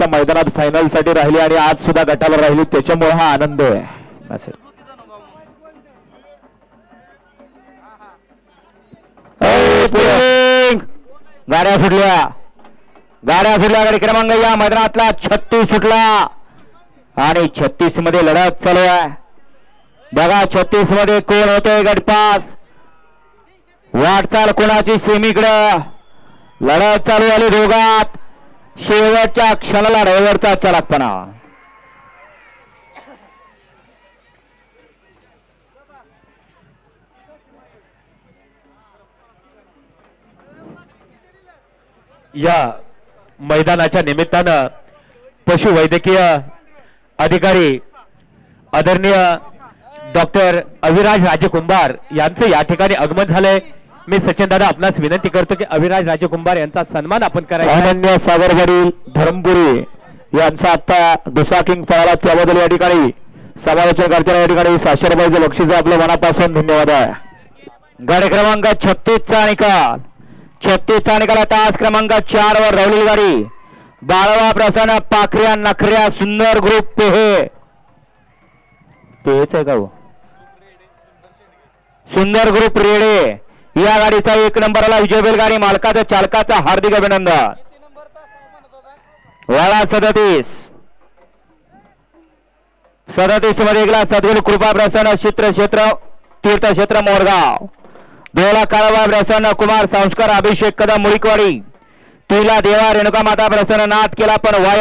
आजच्या मैदानात फायनल साठी राहिली आणि आज सुद्धा गटाला राहिली, त्याच्यामुळे हा आनंद आहे. गाड्या सुटल्या गाडी क्रमांक या मैदानातला 36 सुटला आणि 36 मध्ये लढत चालू आहे. बघा 36 मध्ये कोण होतोय गटपास, वाटचाल कोणाची सेमीकडं, लढत चालू झाली दोघात. शेवटच्या क्षणाला ड्रायव्हरचा चालकपणा. या मैदानाच्या निमित्तानं पशुवैद्यकीय अधिकारी आदरणीय डॉक्टर अविराज राजे कुंभार यांचं या ठिकाणी आगमन झालंय. मी सचिन दादा आपणास विनंती करतो की अविराज राजे कुंभार यांचा सन्मान आपण करायचा. अनन्य सागर वडील धरमपुरी यांचा आता दुसरा किंग पळाला, त्याबद्दल या ठिकाणी समालोचन करताना या ठिकाणी 700 रुपयाचं बक्षीस आपल्या मनापासून धन्यवाद आहे. गाडी क्रमांक 36 चा निकाल, 36 चा निकाल. तास क्रमांक 4 वर राहिलेली गाडी बाळवा प्रसन्न पाखऱ्या नखऱ्या सुंदर ग्रुप पेहे पेच आहे का, सुंदर ग्रुप रेडे या गाडीचा 1 नंबरला विजय बैलगाडी मालकाचा चालकाचा हार्दिक अभिनंदन. वाळा 37 मध्ये गेला सद्गुरू कृपा प्रसन्न क्षेत्र तीर्थक्षेत्र मोरगाव. 2 लाख काळाबा प्रसन्न कुमार संस्कार अभिषेक कदम मुळीकवाडी. 3 ला देवा रेणुका माता प्रसन्न नाथ केला पण वाया